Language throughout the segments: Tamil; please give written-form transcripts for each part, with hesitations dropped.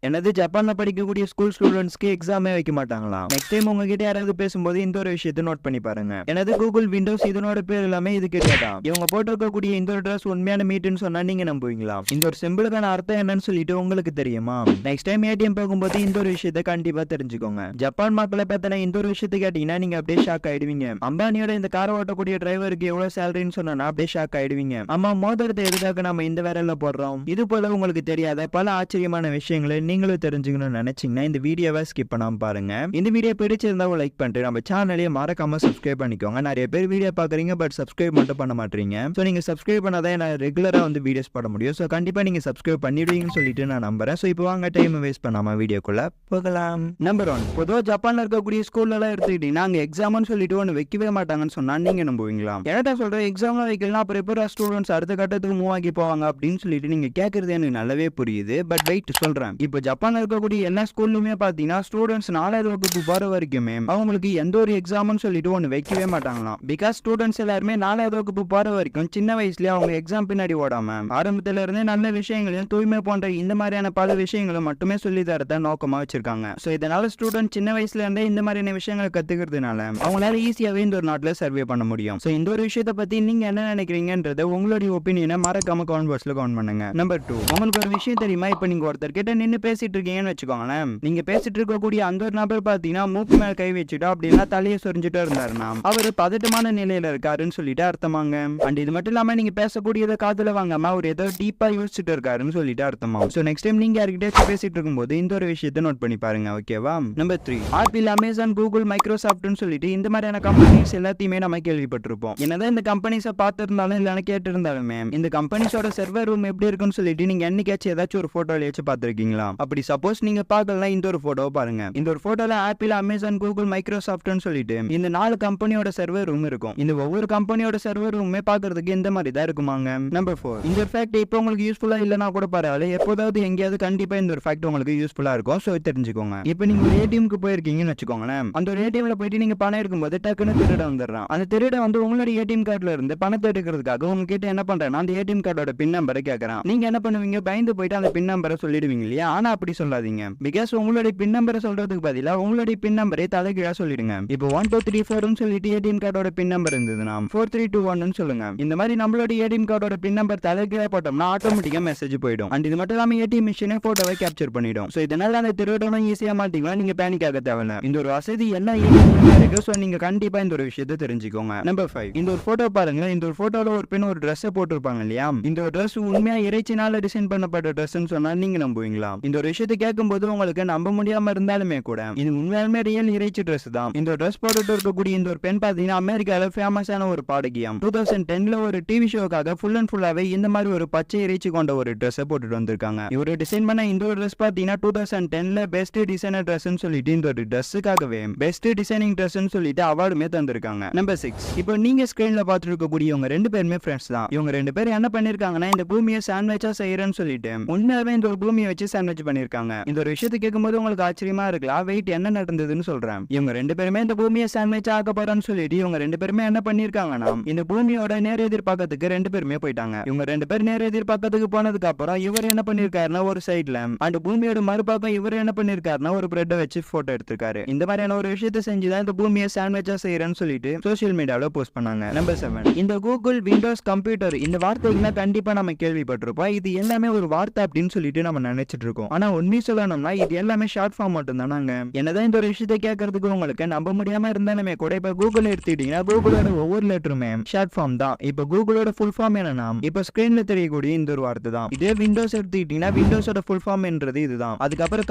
எனது ஜப்பான்ல படிக்கக்கூடிய ஸ்கூல் ஸ்டூடெண்ட்ஸ்க்கு எக்ஸாமே வைக்க மாட்டாங்களா? நெக்ஸ்ட் டைம் உங்ககிட்ட யாராவது பேசும்போது இந்த ஒரு விஷயத்தை நோட் பண்ணி பாருங்க. எனது கூகுள் விண்டோஸ் இதனோட பேர் எல்லாமே இது கிடையாதா? இவங்க போட்டிருக்கக்கூடிய இந்த ஒரு ட்ரெஸ் உண்மையான மீட்னு சொன்னா நீங்க நம்புவீங்களா? இந்த ஒரு சிம்பிளுக்கான அர்த்தம் என்னன்னு சொல்லிட்டு உங்களுக்கு தெரியுமா? நெக்ஸ்ட் டைம் ஏடிஎம் போகும்போது இந்த ஒரு விஷயத்தை கண்டிப்பா தெரிஞ்சுக்கோங்க. ஜப்பான் மக்களை பத்தின இந்த ஒரு விஷயத்தை கேட்டீங்கன்னா நீங்க அப்படியே ஷாக் ஆயிடுவீங்க. அம்பானியோட இந்த காரை ஓட்டக்கூடிய டிரைவருக்கு எவ்வளவு சேலரின்னு சொன்னா அப்படியே ஷாக் ஆயிடுவீங்க. ஆமா, மோதிரத்தை எதுக்காக நம்ம இந்த வேலையில போடுறோம்? இது போல உங்களுக்கு தெரியாத பல ஆச்சரியமான விஷயங்களை நீங்களும் தெரிஞ்சுக்கணும்னு நினைச்சீங்கன்னா இந்த வீடியோவை ஸ்கிப் பண்ணாம பாருங்க. இந்த வீடியோ பிடிச்சிருந்தா லைக் பண்ணிட்டு நம்ம சேனலையும் மறக்காம சப்ஸ்கிரைப் பண்ணிக்கோங்க. நிறைய பேர் வீடியோ பாக்குறீங்க பட் சப்ஸ்கிரைப் மட்டும் பண்ண மாட்டீங்க. சோ நீங்க சப்ஸ்கிரைப் பண்ணாதான் நான் ரெகுலரா வந்து வீடியோஸ் போட முடியும். சோ கண்டிப்பா நீங்க சப்ஸ்கிரைப் பண்ணிடுவீங்கன்னு சொல்லிட்டு நான் நம்புறேன். சோ இப்போ வாங்க டைம் வேஸ்ட் பண்ணாம வீடியோக்குள்ள போகலாம். நம்பர் 1, பொதுவா ஜப்பான்ல இருக்கக்கூடிய ஸ்கூல்ல எல்லாம் எடுத்துக்கிட்டீங்கன்னா அங்க எக்ஸாம்னு சொல்லிட்டு ஒன்று வைக்கவே மாட்டாங்கன்னு சொன்னா நீங்க நம்புவீங்களா? என்னடா சொல்ற, எக்ஸாம்லாம் வைக்கலாம் அப்புறம் எப்போ ஸ்டூடெண்ட்ஸ் அடுத்த கட்டத்துக்கு மூவ் ஆகி போவாங்க அப்படின்னு சொல்லிட்டு நீங்க கேட்கறது எனக்கு நல்லாவே புரியுது. பட் வெயிட் சொல்றேன். இப்போ ஜப்பான்ல இருக்கக்கூடிய எல்லா ஸ்கூல்லுமே பாத்தீங்கன்னா ஸ்டூடெண்ட்ஸ் 4வது வகுப்பு போற வரைக்குமே அவங்களுக்கு எந்த ஒரு எக்ஸாம்னு சொல்லிட்டு ஒன்று வைக்கவே மாட்டாங்களாம். பிகாஸ் ஸ்டூடெண்ட்ஸ் எல்லாருமே 4வது வகுப்பு போற வரைக்கும் சின்ன வயசுலயே அவங்க எக்ஸாம் பின்னாடி ஓடாம ஆரம்பத்துல இருந்தே நல்ல விஷயங்களையும் தூய்மை போன்ற இந்த மாதிரியான பல விஷயங்களும் மட்டுமே சொல்லி தரத நோக்கமா வச்சிருக்காங்க. சோ இதனால ஸ்டூடெண்ட் சின்ன வயசுல இருந்தே இந்த மாதிரியான விஷயங்களை கத்துக்கிறதுனால அவங்களால ஈஸியாவே இந்த ஒரு நாட்டுல சர்வே பண்ண முடியும். சோ இந்த ஒரு விஷயத்தை பத்தி நீங்க என்ன நினைக்கிறீங்கன்றத உங்களுடைய ஒப்பீனியனை மறக்காம கமெண்ட் பாக்ஸ்ல கமெண்ட் பண்ணுங்க. நம்பர் 2, உங்களுக்கு ஒரு விஷயம் தெரியுமா? இப்ப நீங்க ஒருத்தர் கிட்ட நின்னு பேசிட்டு இருக்கீங்கன்னு வச்சுக்கோங்களேன். நீங்க பேசிட்டு இருக்கக்கூடிய அந்த ஒரு நபர் பாத்தீங்கன்னா மூக்கு மேல கை வச்சுட்டோ அப்படின்னா தலையை சொரிஞ்சுட்டோ இருந்தாருன்னா அவரு பதட்டமான நிலையில இருக்காருன்னு சொல்லிட்டு அர்த்தமாங்க. அண்ட் இது மட்டும் இல்லாம நீங்க பேசக்கூடியதை காதுல வாங்காம அவர் ஏதோ டீப்பா யோசிச்சுட்டு இருக்காருன்னு சொல்லிட்டு அர்த்தமாகும். சோ நெக்ஸ்ட் டைம் நீங்க யார்கிட்டயாச்சும் பேசிட்டு இருக்கும்போது இந்த ஒரு விஷயத்தை நோட் பண்ணி பாருங்க. ஓகேவா? நம்பர் 3, ஆப்பிள், அமேசான், கூகுள், மைக்ரோசாஃப்ட்னு சொல்லிட்டு இந்த மாதிரியான கம்பெனிஸ் எல்லாத்தையுமே நம்ம கேள்விப்பட்டிருப்போம். என்னதான் இந்த கம்பெனிஸை பார்த்திருந்தாலும் இல்லைன்னு கேட்டு இருந்தாலுமே இந்த கம்பெனிஸோட சர்வர் ரூம் எப்படி இருக்குன்னு சொல்லிட்டு நீங்க என்னைக்காச்சும் ஏதாச்சும் ஒரு போட்டோல வச்சு பார்த்திருக்கீங்களா? அப்படி சப்போஸ் நீங்க பார்க்கலாம், இந்த ஒரு போட்டோவை பாருங்க. இந்த ஒரு போட்டோல ஆப்பிள், அமேசான், கூகுள், மைக்ரோசாஃப்ட்னு சொல்லிட்டு இந்த 4 கம்பெனியோட சர்வர் ரூம் இருக்கும். இந்த ஒவ்வொரு கம்பெனியோட சர்வர் ரூமே பார்க்கிறதுக்கு இந்த மாதிரி தான் இருக்குமாங்க. நம்பர் 4, இந்த ஃபேக்ட் இப்போ உங்களுக்கு யூஸ்ஃபுல்லா இல்லைனா கூட பரவாயில்ல, எப்போதாவது எங்கேயாவது கண்டிப்பா இந்த ஒரு ஃபேக்ட் உங்களுக்கு யூஸ்ஃபுல்லா இருக்கும். சோ தெரிஞ்சுக்கோங்க. இப்போ நீங்க ஒரு ஏடிஎம்க்கு போயிருக்கீங்கன்னு வச்சுக்கோங்களேன். அந்த ஒரு ஏடிஎம்ல போயிட்டு நீங்க பணம் இருக்கும்போது டக்குன்னு திருட வந்துடுறான். அந்த திருட வந்து உங்களுடைய ஏடிஎம் கார்டுல இருந்து பணத்தை எடுக்கிறதுக்காக உங்ககிட்ட என்ன பண்றேன்னா அந்த ஏடிஎம் கார்டோட பின் நம்பரை கேட்கறான். நீங்க என்ன பண்ணுவீங்க? பயந்து போயிட்டு அந்த பின் நம்பரை சொல்லிடுவீங்க இல்லையா? ஆனா அப்படி சொல்லாதீங்க. பிகாஸ் உங்களுடைய பின் நம்பரை சொல்றதுக்கு பதிலா உங்களுடைய பின் நம்பரை தலைகீழா சொல்லிடுங்க. இப்போ 1234 சொல்லிட்டு ஏடிஎம் கார்டோட பின் நம்பர் இருந்ததுன்னா 4321 சொல்லுங்க. இந்த மாதிரி நம்மளோட ஏடிஎம் கார்டோட பின் நம்பர் தலைகீழா போட்டோம்னா ஆட்டோமேட்டிக்கா மெசேஜ் போயிடும். அண்ட் இது மட்டும் இல்லாம ஏடிஎம் மிஷினே போட்டோவை கேப்சர் பண்ணிடும். சோ இதனால அந்த திருடனும் ஈஸியா மாட்டீங்களா, நீங்க பேனிக் ஆக தேவையில்ல. இந்த ஒரு வசதி எல்லா ஏடிஎம்ல இருக்கு. சோ நீங்க கண்டிப்பா இந்த ஒரு விஷயத்தை தெரிஞ்சுக்கோங்க. நம்பர் 5, இந்த ஒரு போட்டோ பாருங்க. இந்த ஒரு போட்டோல ஒரு பெண் ஒரு Dress போட்டிருப்பாங்க இல்லையா? இந்த ஒரு Dress உண்மையா இறைச்சினால டிசைன் பண்ணப்பட்ட Dressன்னு சொன்னா நீங்க நம்புவீங்களா? இந்த ஒரு விஷயத்தை கேட்கும்போது உங்களுக்கு நம்ப முடியாம இருந்தாலுமே கூட இது உண்மையாலுமே ரியல் இறைச்சி Dress தான். இந்த Dress போட்டுட்டு இருக்கக்கூடிய இந்த ஒரு பெண் பாத்தீங்கன்னா அமெரிக்கால ஃபேமஸான ஒரு பாடகியாம். 2010ல ஒரு டிவி ஷோக்காக ஃபுல் அண்ட் ஃபுல்லாவே இந்த மாதிரி ஒரு பச்சை இறைச்சி கொண்ட ஒரு Dress போட்டுட்டு வந்திருக்காங்க. இவரு டிசைன் பண்ண இந்த ஒரு Dress பாத்தீங்கன்னா 2010ல பெஸ்ட் டிசைனர் Dressன்னு சொல்லிட்டு இந்த ஒரு Dressக்காகவே பெஸ்ட் டிசைனிங் Dressன்னு சொல்லிட்டு அவார்டுமே தந்திருக்காங்க. நம்பர் 6, இப்போ நீங்க ஸ்கிரீன்ல பார்த்துட்டு இருக்கக்கூடிய இவங்க 2 பேருமே ஃப்ரெண்ட்ஸ் தான். இவங்க 2 பேரும் என்ன பண்ணிருக்காங்கன்னா இந்த பூமியை சாண்ட்விச்சா செய்யறேன்னு சொல்லிட்டு உண்மையாவே இந்த ஒரு பூமியை வச்சு சாண்ட்விச் பண்ணிருக்காங்க. இந்த ஒரு விஷயத்தை கேட்கும்போது உங்களுக்கு ஆச்சரியமா இருக்கலாம். வெயிட், என்ன நடந்ததுன்னு சொல்றேன். இவங்க 2 பேருமே இந்த பூமியை சாண்ட்விச்சா ஆக்க போறான்னு சொல்லிட்டு இவங்க 2 பேருமே என்ன பண்ணிருக்காங்கன்னா இந்த பூமியோட நேர் எதிர்பார்க்கறதுக்கு 2 பேருமே போயிட்டாங்க. இவங்க 2 பேர் நேர் எதிர்பார்க்கறதுக்கு போனதுக்கு அப்புறம் இவர் என்ன பண்ணிருக்காருன்னா ஒரு சைட்ல அந்த பூமியோட மறுபக்கம் இவர் என்ன பண்ணிருக்காருன்னா ஒரு பிரெட்டை வச்சு போட்டோ எடுத்திருக்காரு. இந்த மாதிரியான ஒரு விஷயத்தை செஞ்சுதான் இந்த பூமியை சாண்ட்விச்சா செய்யறேன்னு சொல்லிட்டு சோசியல் மீடியாவில் போஸ்ட் பண்ணாங்க. நம்பர் 7, இந்த கூகுள், விண்டோஸ், கம்ப்யூட்டர் இந்த வார்த்தைகளை கண்டிப்பா நம்ம கேள்விப்பட்டிருப்போம். இது எல்லாமே ஒரு வார்த்தை அப்படின்னு சொல்லிட்டு நம்ம நினைச்சிட்டு இருக்கோம். ஆனா உண்மை சொல்லணும்னா இது எல்லாமே ஷார்ட் ஃபார்ம் மட்டும் தானாங்க. என்னதான் இந்த ஒரு விஷயத்தை கேட்கறதுக்கு உங்களுக்கு நம்ப முடியாம இருந்தாலுமே கூட இப்ப கூகுள் எடுத்துக்கிட்டீங்கன்னா கூகுளோட ஒவ்வொரு லெட்டருமே ஷார்ட் ஃபார்ம் தான். இப்ப கூகுளோட ஃபுல் ஃபார்ம் என்னன்னா இப்ப ஸ்கிரீன்ல தெரியக்கூடிய இந்த ஒரு வார்த்தை தான். இதே விண்டோஸ் எடுத்துக்கிட்டீங்கன்னா விண்டோஸோட ஃபுல் ஃபார்ம் என்றது இதுதான். அதுக்கப்புறம்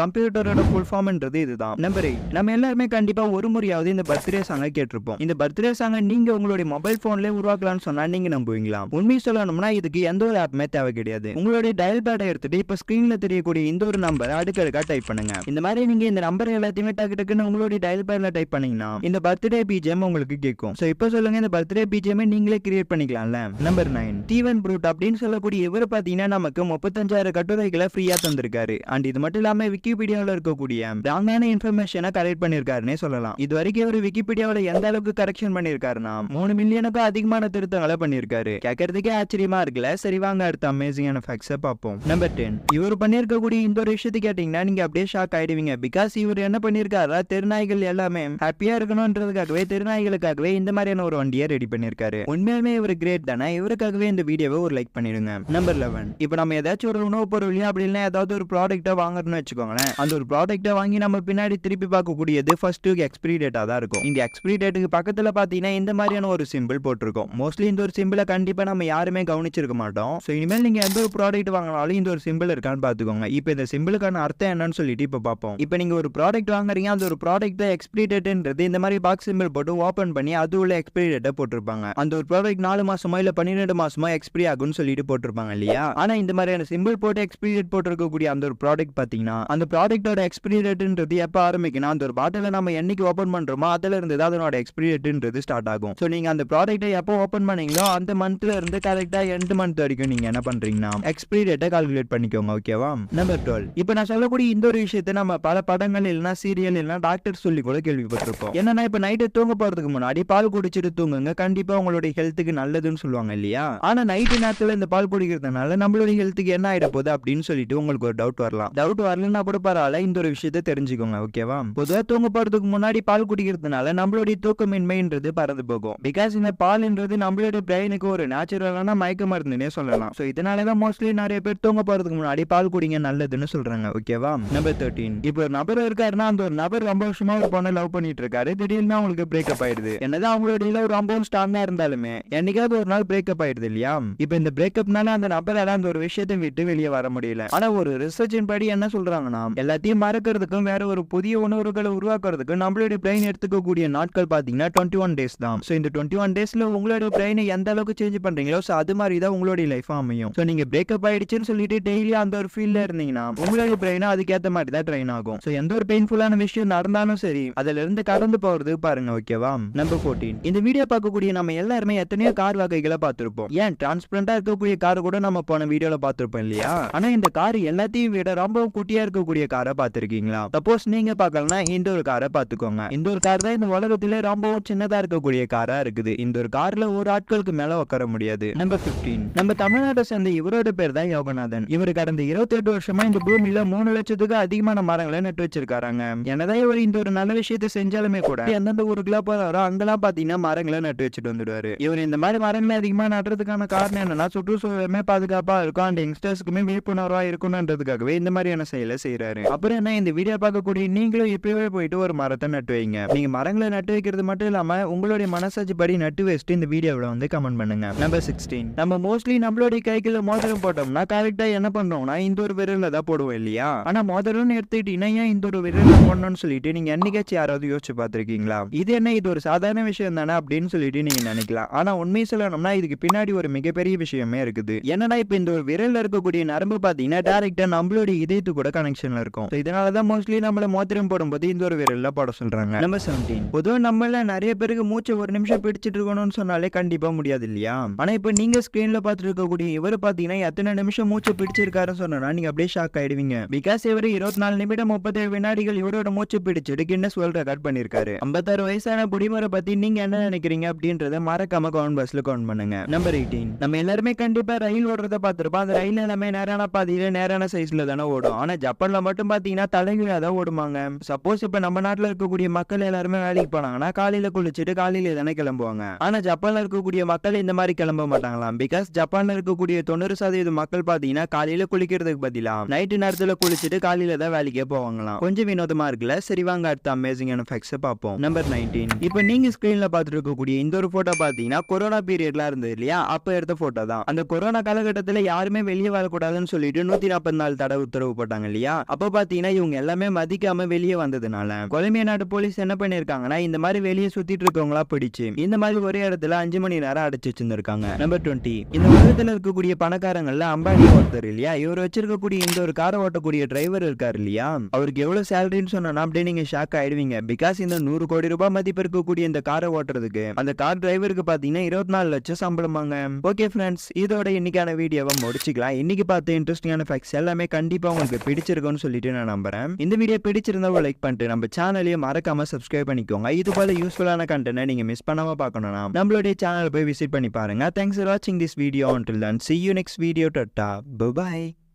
கம்ப்யூட்டரோட ஃபுல் ஃபார்ம் என்றது இதுதான். நம்பர் 8, நம்ம எல்லாருமே கண்டிப்பா ஒரு முறையாவது இந்த பர்த்டே சாங்கை கேட்டிருப்போம். இந்த பர்த்டே சாங்கை நீங்க உங்களுடைய மொபைல் போன்ல உருவாக்கலாம்னு சொன்னா நீங்க நம்புவீங்களா? உண்மை சொல்லணும்னா இதுக்கு எந்த ஒரு ஆப்புமே தேவை கிடையாது. உங்களுடைய டயல் பேடை எடுத்துட்டு இப்ப ஸ்கிரீன்ல தெரியக்கூடிய இந்த ஒரு நம்பர் அடுக்கடுக்கா டைப் பண்ணுங்க. இந்த மாதிரி நீங்க இந்த நம்பர் எல்லாத்தையுமே டக்கு டக்குன்னு உங்களுடைய டயல் பேட்ல டைப் பண்ணீங்கன்னா இந்த பர்த்டே பிஜிஎம் உங்களுக்கு கேட்கும். சோ இப்போ சொல்லுங்க, இந்த பர்த்டே பிஜிஎம் நீங்களே கிரியேட் பண்ணிக்கலாம்ல. நம்பர் 9, ஸ்டீவன் ப்ரூட் அப்படின்னு சொல்லக்கூடிய இவர் பாத்தீங்கன்னா நமக்கு 35,000 கட்டுரைகளை ஃப்ரீயா தந்திருக்காரு. அண்ட் இது மட்டும் இல்லாம விக்கிபீடியாவில் இருக்கக்கூடிய ராங்கான இன்ஃபர்மேஷனை கரெக்ட் பண்ணிருக்காருன்னே சொல்லலாம். இது வரைக்கும் இவர் விக்கிபீடியாவில் எந்த அளவுக்கு கரெக்ஷன் பண்ணிருக்காருன்னா 3 மில்லியனுக்கும் அதிகமான திருத்தங்களை பண்ணிருக்காரு. கேட்கறதுக்கே ஆச்சரியமா இருக்குல்ல. சரி வாங்க அடுத்த அமேசிங்கான ஃபேக்ட்ஸை பார்ப்போம். நம்பர் 10, இவர் பண்ணிருக்க இருக்கக்கூடிய இந்த ஒரு விஷயத்தை கேட்டீங்கன்னா நீங்க அப்படியே ஷாக் ஆயிடுவீங்க. பிகாஸ் இவர் என்ன பண்ணிருக்காரு, தெருநாய்கள் எல்லாமே ஹாப்பியா இருக்கணும்ன்றதுக்காகவே தெருநாய்களுக்காகவே இந்த மாதிரியான ஒரு வண்டியை ரெடி பண்ணிருக்காரு. உண்மையாலுமே இவர் கிரேட் தானே. இவருக்காகவே இந்த வீடியோவை ஒரு லைக் பண்ணிடுங்க. நம்பர் 11. இப்போ நம்ம ஏதாச்சும் ஒரு உணவு பொருள் அப்படின்னா ஏதாவது ஒரு ப்ராடக்ட்டை வாங்குறோம்னு வச்சுக்கோங்களேன். அந்த ஒரு ப்ராடக்ட்டை வாங்கி நம்ம பின்னாடி திருப்பி பார்க்கக்கூடியது ஃபர்ஸ்ட் எக்ஸ்பிரி டேட்டா தான் இருக்கும். இந்த எக்ஸ்பிரி டேட்டுக்கு பக்கத்துல பாத்தீங்கன்னா இந்த மாதிரியான ஒரு சிம்பிள் போட்டிருக்கும். மோஸ்ட்லி இந்த ஒரு சிம்பிளை கண்டிப்பா நம்ம யாருமே கவனிச்சிருக்க மாட்டோம். சோ இனிமேல் நீங்க எந்த ஒரு ப்ராடக்ட் வாங்கினாலும் இந்த ஒரு சிம்பிள் இருக்கான்னு பாத்துக்கோங்க. இப்போ இந்த சிம்பிளுக்கான அர்த்தம் என்னன்னு சொல்லிட்டு இப்போ பார்ப்போம். இப்போ நீங்க ஒரு ப்ராடக்ட் வாங்குறீங்க, அந்த ஒரு ப்ராடக்ட் எக்ஸ்பிரி டேட்ன்றது இந்த மாதிரி பாக்ஸ் சிம்பிள் போட்டு ஓபன் பண்ணி அது உள்ள எக்ஸ்பிரி டேட்டை போட்டிருப்பாங்க. அந்த ஒரு ப்ராடக்ட் 4 மாசமோ இல்ல 12 மாசமோ எக்ஸ்பிரி ஆகும்னு சொல்லிட்டு போட்டிருப்பாங்க இல்லையா. ஆனா இந்த மாதிரியான சிம்பிள் போட்டு எக்ஸ்பிரி டேட் போட்டிருக்கக்கூடிய அந்த ஒரு ப்ராடக்ட் பாத்தீங்கன்னா அந்த ப்ராடக்ட்டோட எக்ஸ்பிரி டேட்ன்றது எப்ப ஆரம்பிக்கும்னா அந்த ஒரு பாட்டில நம்ம என்னைக்கு ஓபன் பண்றோமோ அதுல இருந்து தான் அதனோட எக்ஸ்பிரி டேட்ன்றது ஸ்டார்ட் ஆகும். சோ நீங்க அந்த ப்ராடக்ட்டை எப்போ ஓபன் பண்ணீங்களோ அந்த மந்த்ல இருந்து கரெக்ட்டா எண்ட் மந்த் வரைக்கும் நீங்க என்ன பண்றீங்கன்னா எக்ஸ்பிரி டேட்டை கால்குலேட் பண்ணிக்கோங்க. ஓகேவா. நம்பர் 12. இப்போ நான் சொல்லக்கூடிய இந்த ஒரு விஷயத்தை நம்ம பல படங்கள் இல்லைன்னா சீரியல் இல்லைன்னா டாக்டர் சொல்லி கூட கேள்விப்பட்டிருப்போம். என்னன்னா இப்ப நைட்டு தூங்க போறதுக்கு முன்னாடி பால் குடிச்சிட்டு தூங்குங்க, கண்டிப்பா உங்களுடைய ஹெல்த்துக்கு நல்லதுன்னு சொல்லுவாங்க இல்லையா. ஆனா நைட்டு நேரத்துல இந்த பால் குடிக்கிறதுனால நம்மளுடைய ஹெல்த்துக்கு என்ன ஆயிட போகுது அப்படின்னு சொல்லிட்டு உங்களுக்கு ஒரு டவுட் வரலாம். டவுட் வரலன்னா கூட பரவாயில்ல, இந்த ஒரு விஷயத்தை தெரிஞ்சுக்கோங்க. ஓகேவா. பொதுவா தூங்க போறதுக்கு முன்னாடி பால் குடிக்கிறதுனால நம்மளுடைய தூக்கமின்மைன்றது பறந்து போகும். பிகாஸ் இந்த பால்ன்றது நம்மளுடைய பிரெயினுக்கு ஒரு நேச்சுரலான மயக்க மருந்துன்னே சொல்லலாம். சோ இதனாலதான் மோஸ்ட்லி நிறைய பேர் தூங்க போறதுக்கு முன்னாடி பால் குடிங்க நல்லதுன்னு சொல்றாங்க. ஓகேவா. நம்பர் 13. இப்போ ஒரு நபர் இருக்காருன்னா அந்த ஒரு நபர் ரொம்ப வருஷமா ஒரு பொண்ணை லவ் பண்ணிட்டு இருக்காரு. திடீர்னு அவங்களுக்கு பிரேக்கப் ஆயிடுது. என்னதான் அவங்களுடைய லவ் ரொம்ப ஸ்ட்ராங்கா இருந்தாலுமே என்னைக்காவது ஒரு நாள் பிரேக்கப் ஆயிடுது இல்லையா. இப்போ இந்த பிரேக்கப்னால அந்த நபரால அந்த ஒரு விஷயத்தை விட்டு வெளியே வர முடியல. ஆனா ஒரு ரிசர்ச்சின் படி என்ன சொல்றாங்கன்னா எல்லாத்தையும் மறக்கிறதுக்கும் வேற ஒரு புதிய உணர்வுகளை உருவாக்குறதுக்கும் நம்மளுடைய பிரெயின் எடுத்துக்கக்கூடிய நாட்கள் பாத்தீங்கன்னா 21 டேஸ் தான். சோ இந்த 21 டேஸ்ல உங்களுடைய பிரெயினை எந்த அளவுக்கு சேஞ்ச் பண்றீங்களோ சோ அது மாதிரி தான் உங்களுடைய லைஃப் அமையும். சோ நீங்க பிரேக்கப் ஆயிடுச்சுன்னு சொல்லிட்டு டெய்லி அந்த ஒரு ஃபீல்ட்ல இருந்தீங்கன்னா உங்களுடைய பிரெயினும் அதுக்கேற்ற மாதிரி தான் ட்ரெயின் ஆகும். சோ எந்த ஒரு பெயின்ஃபுல்லான விஷயம் நடந்தாலும் சரி அதுல இருந்து கடந்து போறது பாருங்க. ஓகேவா. நம்பர் 14. இந்த வீடியோ பார்க்கக்கூடிய நம்ம எல்லாருமே எத்தனையோ கார் வகைகளை பார்த்திருப்போம். ஏன் டிரான்ஸ்பரண்டா இருக்கக்கூடிய கார் கூட நம்ம போன வீடியோல பார்த்திருப்போம் இல்லையா. ஆனா இந்த கார் எல்லாத்தையும் விட ரொம்ப குட்டியா இருக்கக்கூடிய காரை பார்த்திருக்கீங்களா. சப்போஸ் நீங்க பார்க்கலனா இந்த ஒரு காரை பார்த்துக்கோங்க. இந்த ஒரு கார் தான் இந்த உலகத்திலே ரொம்ப சின்னதா இருக்கக்கூடிய காரா இருக்குது. இந்த ஒரு கார்ல ஒரு ஆட்களுக்கு மேல உட்கார முடியாது. நம்பர் 15. நம்ம தமிழ்நாட்டை சேர்ந்த இவரோட பேர் தான் யோகநாதன். இவர் கடந்த 28 வருஷமா இந்த பூமியில 3 லட்சத்துக்கு அதிகமான மரங்களை நட்டு வச்சிருக்காங்க. என்னதான் இவர் இந்த ஒரு நல்ல விஷயத்தை செஞ்சாலுமே கூட எந்தெந்த ஊருக்குலாம் போறாரோ அங்கெல்லாம் பாத்தீங்கன்னா மரங்களை நட்டு வச்சுட்டு வந்துடுவாரு. இவர் இந்த மாதிரி மரங்களை அதிகமா நட்டுறதுக்கான காரணம் என்னன்னா சுற்றுச்சூழலுமே பாதுகாப்பா இருக்கும் அண்ட் யங்ஸ்டர்ஸ்க்குமே விழிப்புணர்வா இருக்கணும்ன்றதுக்காகவே இந்த மாதிரியான செயலை செய்யறாரு. அப்புறம் என்ன, இந்த வீடியோ பார்க்கக்கூடிய நீங்களும் இப்பவே போயிட்டு ஒரு மரத்தை நட்டு வைங்க. நீங்க மரங்களை நட்டு வைக்கிறது மட்டும் இல்லாம உங்களுடைய மனசாட்சி படி நட்டு வச்சுட்டு இந்த வீடியோவில் வந்து கமெண்ட் பண்ணுங்க. நம்பர் 16. நம்ம மோஸ்ட்லி நம்மளுடைய கைக்குள்ள மோதிரம் போட்டோம்னா கரெக்டா என்ன பண்றோம்னா இந்த ஒரு விரல்ல தான் போடுவோம் இல்லையா. ஆனா மோதிரம்னு எடுத்துக்கிட்டீங்கன்னா ஏன் இந்த ஒரு விரல்ல போடணும்னு சொல்லிட்டு நீங்க என்னைக்காச்சும் யாராவது யோசிச்சு பார்த்திருக்கீங்களா. இது என்ன, இது ஒரு சாதாரண விஷயம் தானே அப்படின்னு சொல்லிட்டு நீங்க நினைக்கலாம். ஆனா உண்மையை சொல்லணும்னா இதுக்கு பின்னாடி ஒரு மிகப்பெரிய விஷயமே இருக்குது. என்னன்னா இப்ப இந்த ஒரு விரல்ல இருக்கக்கூடிய நரம்பு பாத்தீங்கன்னா டைரக்டா நம்மளுடைய இதயத்து கூட கனெக்ஷன்ல இருக்கும். இதனாலதான் மோஸ்ட்லி நம்மள மோதிரம் போடும்போது இந்த ஒரு விரல்ல போட சொல்றாங்க. நம்பர் 17. பொதுவா நம்மள நிறைய பேருக்கு மூச்சு ஒரு நிமிஷம் பிடிச்சிட்டு இருக்கணும்னு சொன்னாலே கண்டிப்பா முடியாது இல்லையா. ஆனா இப்ப நீங்க ஸ்கிரீன்ல பார்த்துட்டு இருக்கக்கூடிய இவர் பாத்தீங்கன்னா எத்தனை நிமிஷம் மூச்சு பிடிச்சிருக்காருன்னு சொன்னா நீங்க அப்படியே ஷாக் ஆயிடுவீங்க. பிகாஸ் இவர் 24 நிமிடம் 37 வினாடிகள் இவரோட மூச்சு பிடிச்சிட்டு கின்னஸ் வேர்ல்ட் ரெக்கார்ட் பண்ணிருக்காரு. 56 வயசான புடிமரை பத்தி நீங்க என்ன நினைக்கிறீங்க அப்படின்றத மறக்காம கமெண்ட் பாக்ஸ்ல கமெண்ட் பண்ணுங்க. நம்பர் 18. நம்ம எல்லாருமே கண்டிப்பா ரயில் ஓடுறத பார்த்திருப்போம். அந்த ரயில் எல்லாமே நேரான பாதையில நேரான சைஸ்ல தானே ஓடும். ஆனா ஜப்பான்ல மட்டும் பாத்தீங்கன்னா தலைகீழா தான் ஓடுமாங்க. சப்போஸ் இப்ப நம்ம நாட்டுல இருக்கக்கூடிய மக்கள் எல்லாருமே வேலைக்கு போனாங்கன்னா காலையில குளிச்சுட்டு காலையில தானே கிளம்புவாங்க. ஆனா ஜப்பான்ல இருக்கக்கூடிய மக்கள் இந்த மாதிரி கிளம்ப மாட்டாங்களாம். பிகாஸ் ஜப்பான்ல இருக்கக்கூடிய 90% மக்கள் பாத்தீங்கன்னா காலையில குளிக்கிறதுக்கு பதிலா நைட்டு நேரத்துல குளிச்சுட்டு காலையில தான் வேலைக்கே போவாங்களாம். கொஞ்சம் வினோதமா இருக்குல்ல. சரி வாங்க அடுத்த அமேசிங்கான ஃபேக்ட்ஸ் பார்ப்போம். நம்பர் 19. இப்போ நீங்க ஸ்கிரீன்ல பார்த்துட்டு இருக்கக்கூடிய இந்த ஒரு போட்டோ பாத்தீங்கன்னா கொரோனா பீரியட்லாம் இருந்தது இல்லையா, அப்ப எடுத்த போட்டோ தான். அந்த கொரோனா காலகட்டத்துல யாருமே வெளியே வரக்கூடாதுன்னு சொல்லிட்டு 144 தடை உத்தரவு போட்டாங்க இல்லையா. அப்ப பாத்தீங்கன்னா இவங்க எல்லாமே மதிக்காம வெளியே வந்ததுனால கொலம்பியா நாட்டு போலீஸ் என்ன பண்ணிருக்காங்கன்னா இந்த மாதிரி வெளியே சுத்திட்டு இருக்கவங்களா பிடிச்சு இந்த மாதிரி ஒரே இடத்துல 5 மணி நேரம் அடைச்சு வச்சிருந்திருக்காங்க. நம்பர் 20. இந்த உலகத்துல இருக்கக்கூடிய பணக்காரங்கள்ல அம்பானி ஒருத்தர் இல்லையா, இவர் வச்சிருக்கக்கூடிய இந்த ஒரு காரை ஓட்டக்கூடிய டிரைவர் இருக்காரு இல்லையா, அவருக்கு எவ்வளவு சேலரின்னு சொன்னா அப்படியே நீங்க ஷாக் ஆயிடுவீங்க. பிகாஸ் இந்த 100 கோடி ரூபாய் மதிப்பு இருக்கக்கூடிய இந்த காரை ஓட்டுறதுக்கு அந்த கார் டிரைவருக்கு பாத்தீங்கன்னா 24 லட்சம் சம்பளமாங்க. ஓகே ஃப்ரெண்ட்ஸ், இதோட இன்னைக்கான வீடியோவை முடிச்சுக்கலாம். இன்னைக்கு பார்த்த இன்ட்ரெஸ்டிங்கான ஃபேக்ட்ஸ் எல்லாமே கண்டிப்பா உங்களுக்கு பிடிச்சிருக்கும்னு சொல்லிட்டு நான் நம்புறேன். இந்த வீடியோ பிடிச்சிருந்தா லைக் பண்ணிட்டு நம்ம சேனலையும் மறக்காம சப்ஸ்கிரைப் பண்ணிக்கோங்க. இது போல யூஸ்ஃபுல்லான கண்டென்ட் நீங்க மிஸ் பண்ணாம பார்க்கணும்னா நம்மளுடைய சேனல் போய் விசிட் பண்ணி பாருங்க. தேங்க்ஸ் ஃபார் வாட்சிங் this video. until then see you next video. Tata bye bye.